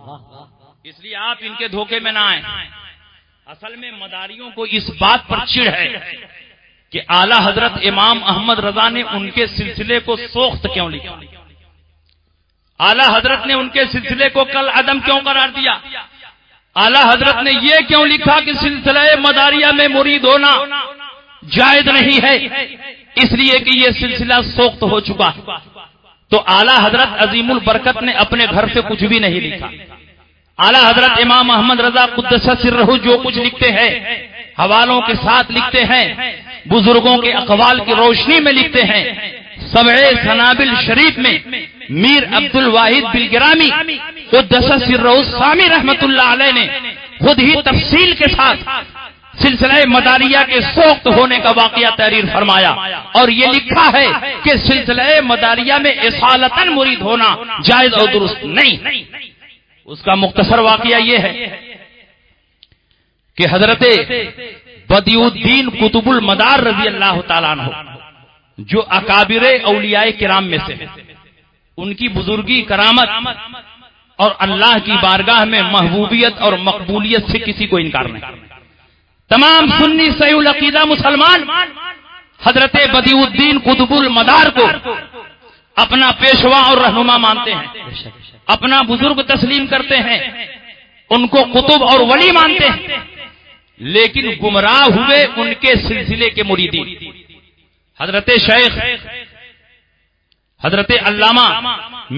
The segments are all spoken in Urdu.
اس لیے آپ ان کے دھوکے میں نہ آئیں. اصل میں مداریوں کو اس بات پر چڑ ہے کہ اعلی حضرت امام احمد رضا نے ان کے سلسلے کو سوخت کیوں لکھا، اعلی حضرت نے ان کے سلسلے کو کل عدم کیوں قرار دیا، اعلی حضرت نے یہ کیوں لکھا کہ سلسلہ مداریہ میں مرید ہونا جائز نہیں ہے، اس لیے کہ یہ سلسلہ سوخت ہو چکا. تو اعلی حضرت عظیم البرکت نے اپنے گھر سے کچھ بھی نہیں لکھا. اعلی حضرت امام احمد رضا قدس سرہ جو کچھ لکھتے ہیں حوالوں کے ساتھ لکھتے ہیں، بزرگوں کے اقوال کی روشنی میں لکھتے ہیں. سبع سنابل شریف میں میر عبد الواحد بلگرامی قدس سرہ السامی رحمت اللہ علیہ نے خود ہی تفصیل کے ساتھ سلسلہ مداریہ کے سوخت ہونے کا واقعہ تحریر فرمایا اور یہ لکھا ہے کہ سلسلہ مداریہ میں اصالتاً مرید ہونا جائز اور درست نہیں. اس کا مختصر واقعہ یہ ہے کہ حضرت بدیع الدین قطب المدار رضی اللہ تعالیٰ عنہ جو اکابر اولیاء کرام میں سے ان کی بزرگی کرامت اور اللہ کی بارگاہ میں محبوبیت اور مقبولیت سے کسی کو انکار نہیں. تمام سنی صحیح العقیدہ مسلمان حضرت بدیع الدین قطب المدار کو اپنا پیشوا اور رہنما مانتے ہیں، اپنا بزرگ تسلیم کرتے ہیں، ان کو قطب اور ولی مانتے ہیں، لیکن گمراہ ہوئے ان کے سلسلے کے مریدین. حضرت شیخ حضرت علامہ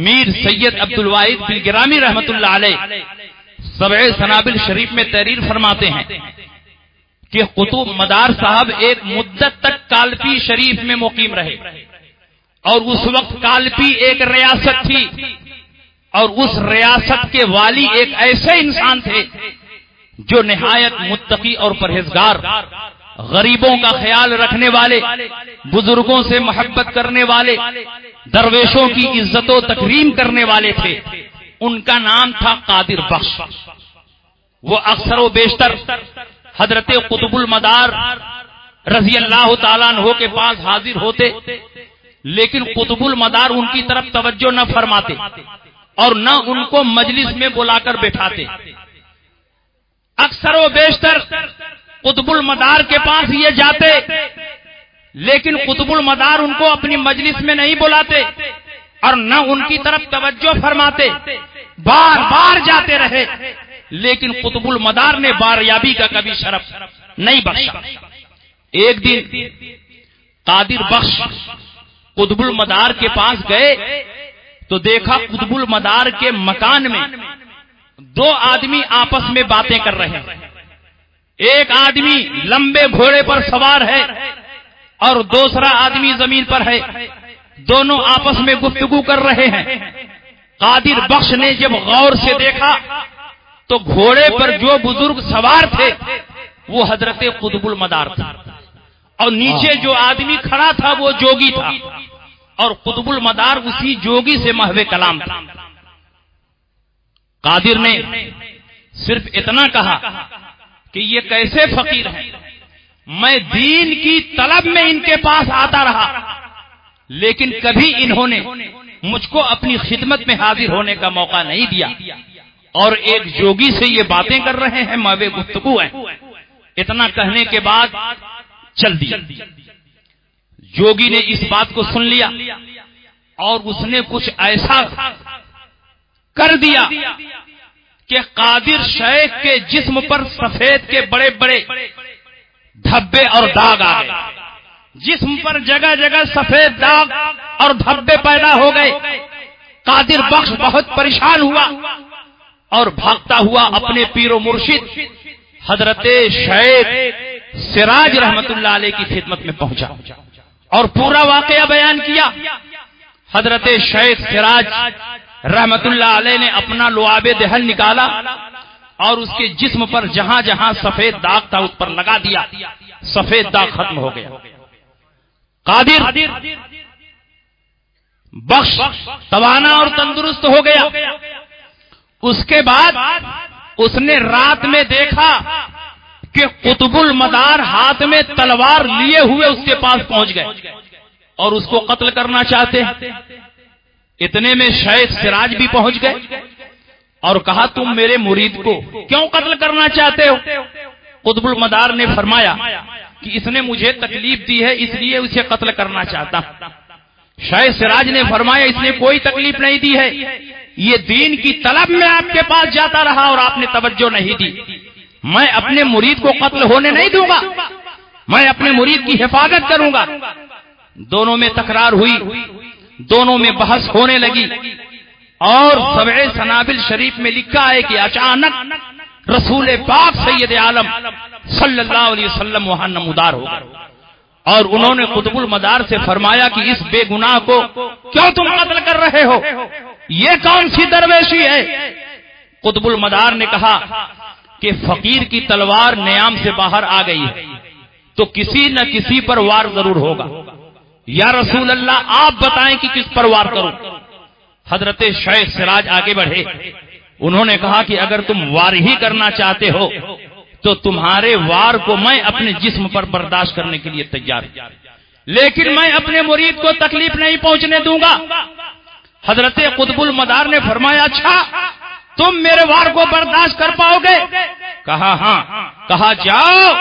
میر سید عبد الواحد بلگرامی رحمت اللہ علیہ سبع سنابل شریف میں تحریر فرماتے ہیں کہ قطب مدار صاحب ایک مدت تک کالپی شریف میں مقیم رہے اور اس وقت کالپی ایک ریاست تھی اور اس ریاست کے والی ایک ایسے انسان تھے جو نہایت متقی اور پرہیزگار، غریبوں کا خیال رکھنے والے، بزرگوں سے محبت کرنے والے، درویشوں کی عزت و تکریم کرنے والے تھے. ان کا نام تھا قادر بخش. وہ اکثر و بیشتر حضرت قطب المدار رضی اللہ تعالیٰ عنہ کے پاس حاضر ہوتے، لیکن قطب المدار ان کی طرف توجہ نہ فرماتے اور نہ ان کو مجلس میں بلا کر بٹھاتے. اکثر و بیشتر قطب المدار کے پاس یہ جاتے، لیکن قطب المدار ان کو اپنی مجلس میں نہیں بلاتے اور نہ ان کی طرف توجہ فرماتے. بار بار جاتے رہے لیکن قطب المدار نے باریابی کا کبھی شرف نہیں بخشا. ایک دن قادر بخش قطب المدار کے پاس گئے تو دیکھا قطب المدار کے مکان میں دو آدمی آپس میں باتیں کر رہے ہیں. ایک آدمی لمبے گھوڑے پر سوار ہے اور دوسرا آدمی زمین پر ہے. دونوں آپس میں گفتگو کر رہے ہیں. قادر بخش نے جب غور سے دیکھا تو گھوڑے پر جو بزرگ سوار تھے وہ حضرت قطب المدار تھا اور نیچے جو آدمی کھڑا تھا وہ جوگی تھا اور قطب المدار اسی جوگی سے محو کلام تھا. قادر نے صرف اتنا کہا کہ یہ کیسے فقیر ہیں، میں دین کی طلب میں ان کے پاس آتا رہا لیکن کبھی انہوں نے مجھ کو اپنی خدمت میں حاضر ہونے کا موقع نہیں دیا اور ایک جوگی سے یہ باتیں کر رہے ہیں، محو گفتگو ہیں. اتنا کہنے کے بعد چل دیا. جوگی نے اس بات کو سن لیا اور اس نے کچھ ایسا کر دیا کہ قادر شیخ کے جسم پر سفید کے بڑے بڑے دھبے اور داغ آ گئے. جسم پر جگہ جگہ سفید داغ اور دھبے پیدا ہو گئے. قادر بخش بہت پریشان ہوا اور بھاگتا ہوا اپنے پیر و مرشد حضرت شیخ سراج رحمت اللہ علیہ کی خدمت میں پہنچا اور پورا واقعہ بیان کیا. حضرت شیخ سراج رحمت اللہ علیہ نے اپنا لعاب دہن نکالا اور اس کے جسم پر جہاں جہاں سفید داغ تھا اس پر لگا دیا. سفید داغ ختم ہو گیا. قادر بخش توانا اور تندرست ہو گیا. اس کے بعد اس نے رات میں دیکھا کہ قطب المدار ہاتھ میں تلوار لیے ہوئے اس کے پاس پہنچ گئے اور اس کو قتل کرنا چاہتے ہیں. اتنے میں شیخ سراج بھی پہنچ گئے. اور کہا تم میرے مرید کو کیوں قتل کرنا چاہتے ہو؟ قطب المدار نے فرمایا کہ اس نے مجھے تکلیف دی ہے اس لیے اسے قتل کرنا چاہتا ہوں۔ شیخ سراج نے فرمایا اس نے کوئی تکلیف نہیں دی ہے، یہ دین کی طلب میں آپ کے پاس جاتا رہا اور آپ نے توجہ نہیں دی۔ میں اپنے مرید کو قتل ہونے نہیں دوں گا، میں اپنے مرید کی حفاظت کروں گا۔ دونوں میں تکرار ہوئی، دونوں میں بحث ہونے لگی، اور سبع سنابل شریف میں لکھا ہے کہ اچانک رسول پاک سید عالم صلی اللہ علیہ وسلم وہاں نمودار ہو گئے، اور انہوں نے قطب المدار سے فرمایا کہ اس بے گناہ کو کیوں تم قتل کر رہے ہو؟ یہ کون سی درویشی ہے؟ قطب المدار نے کہا کہ فقیر کی تلوار نیام سے باہر آ گئی ہے تو کسی نہ کسی پر وار ضرور ہوگا، یا رسول اللہ آپ بتائیں کہ کس پر وار کروں؟ حضرت شیخ سراج آگے بڑھے، انہوں نے کہا کہ اگر تم وار ہی کرنا چاہتے ہو تو تمہارے وار کو میں اپنے جسم پر برداشت کرنے کے لیے تیار ہوں، لیکن میں اپنے مرید کو تکلیف نہیں پہنچنے دوں گا۔ حضرت قطب المدار نے فرمایا اچھا تم میرے وار کو برداشت کر پاؤ گے؟ کہا ہاں۔ کہا جاؤ،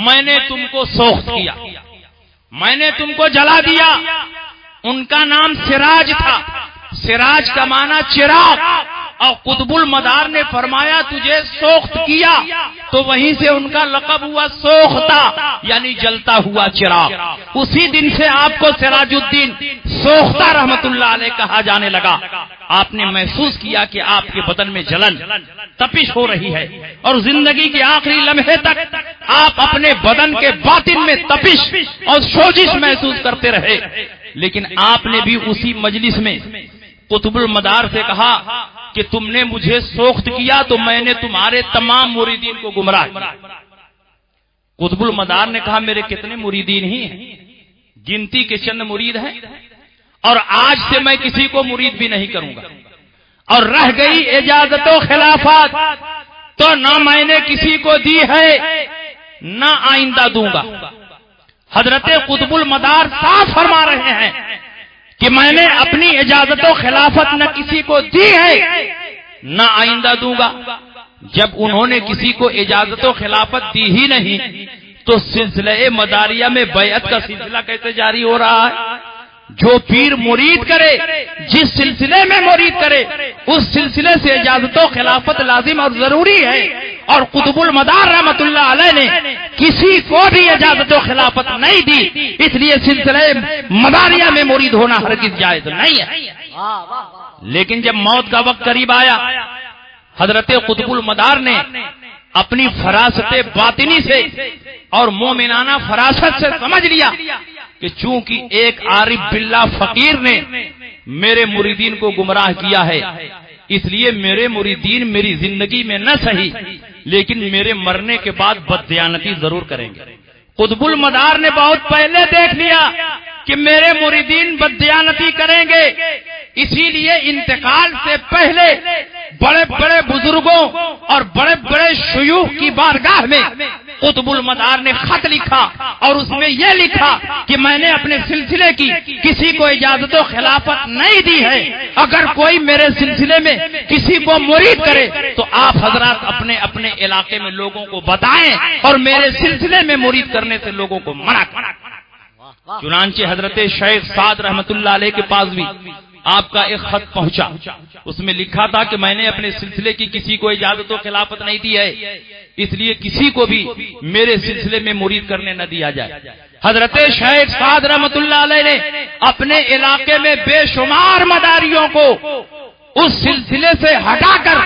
میں نے تم کو سوخت کیا، میں نے تم کو جلا دیا۔ ان کا نام سراج تھا، سراج کا معنی چراغ، اور قطب المدار نے فرمایا تجھے سوخت کیا تو وہیں سے ان کا لقب ہوا سوختہ، یعنی جلتا ہوا چراغ۔ اسی دن سے آپ کو سراج الدین سوختہ رحمت اللہ علیہ کہا جانے لگا۔ آپ نے محسوس کیا کہ آپ کے بدن میں جلن تپش ہو رہی ہے، اور زندگی کے آخری لمحے تک آپ اپنے بدن کے باطن میں تپش اور سوزش محسوس کرتے رہے۔ لیکن آپ نے بھی اسی مجلس میں قطب المدار سے کہا کہ تم نے مجھے سوخت کیا تو میں نے تمہارے تمام مریدین کو گمراہ کیا۔ قطب المدار نے کہا میرے کتنے مریدین ہی ہیں، گنتی کے چند مرید ہیں، اور آج سے میں کسی کو مرید بھی نہیں کروں گا، اور رہ گئی اجازت و خلافات تو نہ میں نے کسی کو دی ہے نہ آئندہ دوں گا۔ حضرت قطب المدار صاف فرما رہے ہیں کہ میں نے اپنی اجازت و خلافت نہ کسی کو دی ہے نہ آئندہ دوں گا۔ جب انہوں نے کسی کو اجازت و خلافت دی ہی نہیں تو سلسلہ مداریہ میں بیعت کا سلسلہ کیسے جاری ہو رہا ہے؟ جو پیر مرید کرے، جس سلسلے میں مرید کرے، اس سلسلے سے اجازت و خلافت لازم اور ضروری ہے، اور قطب المدار رحمت اللہ علیہ نے کسی کو بھی اجازت و خلافت نہیں دی، اس لیے سلسلہ مداریہ میں مرید ہونا ہرگز جائز نہیں ہے۔ لیکن جب موت کا وقت قریب آیا، حضرت قطب المدار نے اپنی فراست باطنی سے اور مومنانہ فراست سے سمجھ لیا کہ چونکہ ایک عارف باللہ فقیر نے میرے مریدین کو گمراہ کیا ہے، اس لیے میرے مریدین میری زندگی میں نہ صحیح لیکن میرے مرنے کے بعد بددیانتی ضرور کریں گے۔ قطب المدار نے بہت پہلے دیکھ لیا کہ میرے مریدین بددیانتی کریں گے، اسی لیے انتقال سے پہلے بڑے بڑے بزرگوں اور بڑے بڑے شیوخ کی بارگاہ میں قطب المدار نے خط لکھا، اور اس میں یہ لکھا کہ میں نے اپنے سلسلے کی کسی کو اجازت و خلافت نہیں دی ہے، اگر کوئی میرے سلسلے میں کسی کو مرید کرے تو آپ حضرات اپنے اپنے علاقے میں لوگوں کو بتائیں اور میرے سلسلے میں مرید کرنے سے لوگوں کو منع کریں۔ چنانچہ حضرت شیخ سعد رحمت اللہ علیہ کے پاس بھی آپ کا ایک خط پہنچا، اس میں لکھا تھا کہ میں نے اپنے سلسلے کی کسی کو اجازت و خلافت نہیں دی ہے، اس لیے کسی کو بھی میرے سلسلے میں مرید کرنے نہ دیا جائے۔ حضرت شیخ سعد رحمت اللہ علیہ نے اپنے علاقے میں بے شمار مداریوں کو اس سلسلے سے ہٹا کر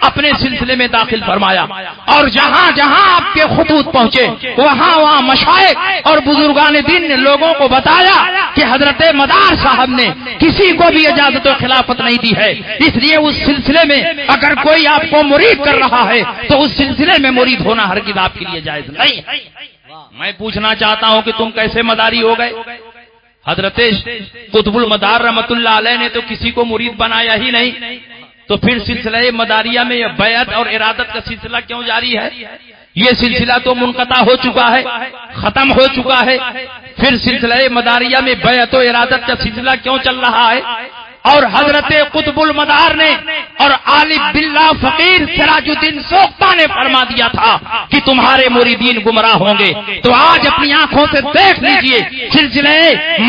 اپنے سلسلے میں داخل فرمایا، اور جہاں جہاں آپ کے خطوط پہنچے وہاں وہاں مشائخ اور بزرگان دین نے لوگوں کو بتایا کہ حضرت مدار صاحب نے کسی کو بھی اجازت و خلافت نہیں دی ہے، اس لیے اس سلسلے میں اگر کوئی آپ کو مرید کر رہا ہے تو اس سلسلے میں مرید ہونا ہرگز آپ کے لیے جائز نہیں ہے۔ میں پوچھنا چاہتا ہوں کہ تم کیسے مداری ہو گئے؟ حضرت قطب المدار رحمت اللہ علیہ نے تو کسی کو مرید بنایا ہی نہیں، تو پھر سلسلہ مداریہ میں یہ بیعت اور ارادت کا سلسلہ کیوں جاری ہے؟ یہ سلسلہ تو منقطع ہو چکا ہے، ختم ہو چکا ہے، پھر سلسلہ مداریہ میں بیعت و ارادت کا سلسلہ کیوں چل رہا ہے؟ اور حضرت قطب المدار نے اور عالم باللہ فقیر سراج الدین سوختہ نے فرما دیا تھا کہ تمہارے مریدین گمراہ ہوں گے. تو آج اپنی آنکھوں سے دیکھ لیجئے سلسلے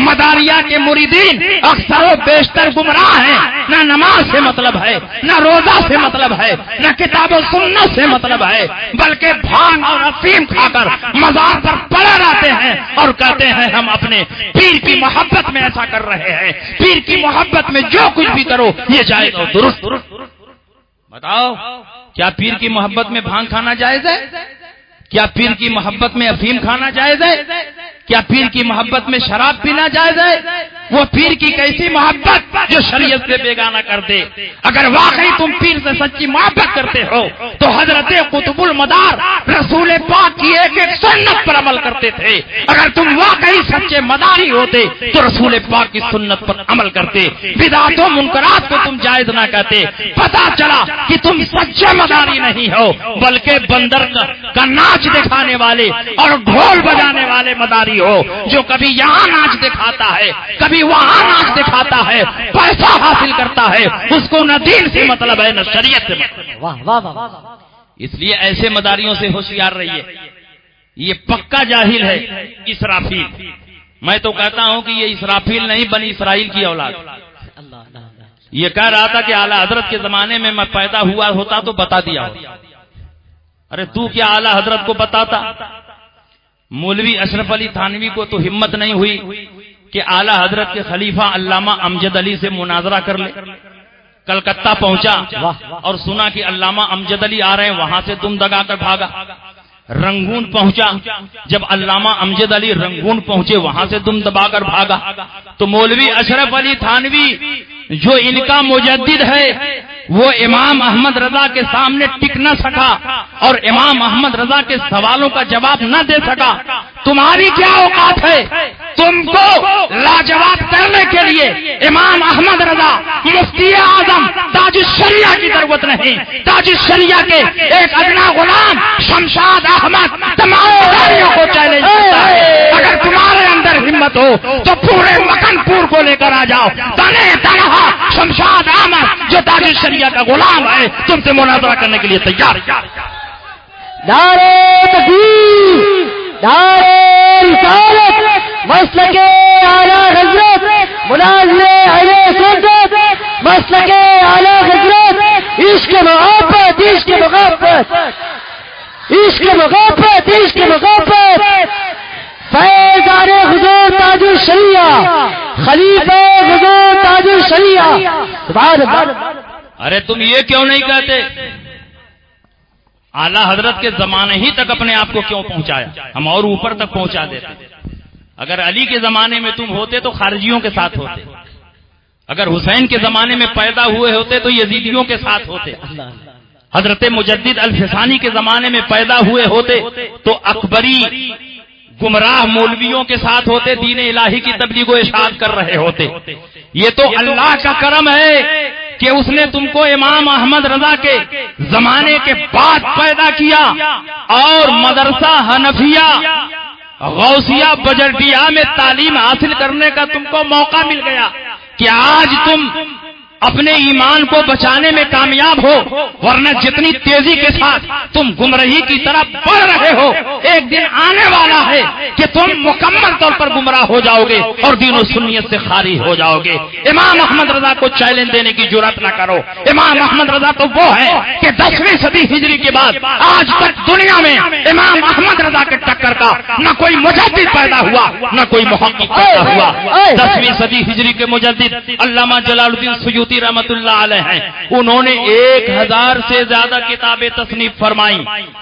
مداریہ کے مریدین اکثر و بیشتر گمراہ ہیں. نہ نماز سے مطلب ہے، نہ روزہ سے مطلب ہے، نہ کتاب و سنت سے مطلب ہے، بلکہ بھانگ اور افیم کھا کر مزار پر پڑے رہتے ہیں اور کہتے ہیں ہم اپنے پیر کی محبت میں ایسا کر رہے ہیں، پیر کی محبت میں جو کچھ بھی کرو یہ جائز اور درست. بتاؤ کیا پیر کی محبت میں بھانگ کھانا جائز ہے؟ کیا پیر کی محبت میں افیم کھانا جائز ہے؟ کیا پیر کی محبت میں شراب پینا جائز ہے؟ وہ پیر کی کیسی محبت جو شریعت سے بیگانہ کر دے. اگر واقعی تم پیر سے سچی محبت کرتے ہو تو حضرت قطب المدار رسول پاک کی ایک ایک سنت پر عمل کرتے تھے. اگر تم واقعی سچے مداری ہوتے تو رسول پاک کی سنت پر عمل کرتے. بدعات و منکرات کو تم جائز نہ کہتے. پتا چلا کہ تم سچے مداری نہیں ہو بلکہ بندر کا ناچ دکھانے والے اور ڈھول بجانے والے مداری ہو، جو کبھی یہاں ناچ دکھاتا ہے کبھی وہاں ناچ دکھاتا ہے، پیسہ حاصل کرتا ہے، اس کو نہ دین سے مطلب ہے نہ شریعت سے مطلب. اس لیے ایسے مداریوں سے ہوشیار رہیے. یہ پکا جاہل ہے اسرافیل. میں تو کہتا ہوں کہ یہ اسرافیل نہیں بنی اسرائیل کی اولاد. یہ کہہ رہا تھا کہ اعلیٰ حضرت کے زمانے میں میں پیدا ہوا ہوتا تو بتا دیا ہوتا. ارے تو کیا اعلیٰ حضرت کو بتاتا؟ مولوی اشرف علی تھانوی کو تو ہمت نہیں ہوئی کہ اعلیٰ حضرت کے خلیفہ علامہ امجد علی سے مناظرہ کر لے. کلکتہ پہنچا اور سنا کہ علامہ امجد علی آ رہے ہیں، وہاں سے دم دگا کر بھاگا. رنگون پہنچا، جب علامہ امجد علی رنگون پہنچے وہاں سے دم دبا کر بھاگا. تو مولوی اشرف علی تھانوی جو ان کا مجدد ہے وہ امام احمد رضا کے سامنے ٹک نہ سکا اور امام احمد رضا کے سوالوں کا جواب نہ دے سکا. تمہاری کیا اوقات ہے؟ تم کو لاجواب کرنے کے لیے امام احمد رضا مفتی اعظم تاج الشریعہ کی ضرورت نہیں. تاج الشریعہ کے ایک ادنا غلام شمشاد احمد تمام داریوں کو چیلنج کرتا ہے. اگر تمہارے اندر ہمت ہو تو پورے مکن پور کو لے کر آ جاؤ. تنے تنہا شمشاد احمد جو تاج الشریعہ کا غلام ہے تم سے مناظرہ کرنے کے لیے تیار. نعرہ تکبیر، نعرہ رسالت، مسلک اعلیٰ حضرت مناظر اہل سنت، مسلک اعلیٰ حضرت عشق محبت، عشق محبت، عشق محبت، عشق محبت، فیضان حضور تاج الشریعہ، خلیفہ حضور تاج الشریعہ. سبحان اللہ. ارے تم یہ کیوں نہیں کہتے اعلیٰ حضرت کے زمانے ہی تک اپنے آپ کو کیوں پہنچایا؟ ہم اور اوپر تک پہنچا دیتے. اگر علی کے زمانے میں تم ہوتے تو خارجیوں کے ساتھ ہوتے. اگر حسین کے زمانے میں پیدا ہوئے ہوتے تو یزیدیوں کے ساتھ ہوتے. حضرت مجدد الفسانی کے زمانے میں پیدا ہوئے ہوتے تو اکبری گمراہ مولویوں کے ساتھ ہوتے، دین الہی کی تبلیغ و ارشاد کر رہے ہوتے. یہ تو اللہ کا کرم ہے کہ اس نے تم کو امام احمد رضا کے زمانے کے بعد پیدا کیا اور مدرسہ حنفیہ غوثیہ بجرٹیہ میں تعلیم حاصل کرنے کا تم کو موقع مل گیا کہ آج تم اپنے ایمان کو بچانے میں کامیاب ہو. ورنہ جتنی تیزی کے ساتھ تم گمراہی کی طرف بڑھ رہے ہو ایک دن آنے والا ہے کہ تم مکمل طور پر گمراہ ہو جاؤ گے اور دین و سنیت سے خارج ہو جاؤ گے. امام احمد رضا کو چیلنج دینے کی جرات نہ کرو. امام احمد رضا تو وہ ہے کہ 10ویں صدی ہجری کے بعد آج تک دنیا میں امام احمد رضا کے ٹکر کا نہ کوئی مجدد پیدا ہوا نہ کوئی محقق پیدا ہوا. 10ویں صدی ہجری کے مجدد علامہ جلال الدین سیوطی رحمت اللہ علیہ ہیں. انہوں نے 1000 سے زیادہ کتابیں تصنیف فرمائیں.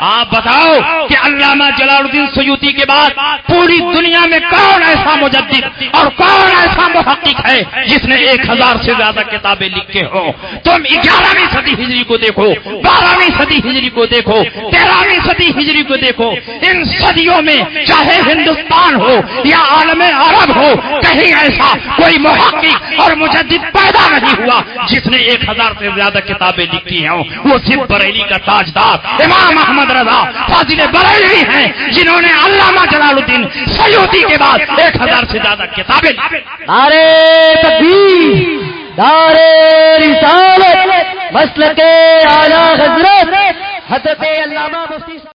آپ بتاؤ کہ علامہ جلال الدین سیوطی کے بعد پوری دنیا میں کون ایسا مجدد اور کون ایسا محقق ہے جس نے 1000 سے زیادہ کتابیں لکھے ہو؟ تم 11ویں صدی ہجری کو دیکھو، 12ویں صدی ہجری کو دیکھو، 13ویں صدی ہجری کو دیکھو. ان صدیوں میں چاہے ہندوستان ہو یا عالم عرب ہو کہیں ایسا کوئی محقق اور مجدد پیدا نہیں ہوا جس نے 1000 سے زیادہ کتابیں لکھی ہیں. وہ صرف بریلی کا تاجدار امام احمد رضا فاضل بریلوی ہیں جنہوں نے علامہ جلال الدین سیوطی کے بعد 1000 سے زیادہ کتابیں. نعرہ تکبیر، دار رسالت مسلک اعلی حضرت حضرت علامہ مفتی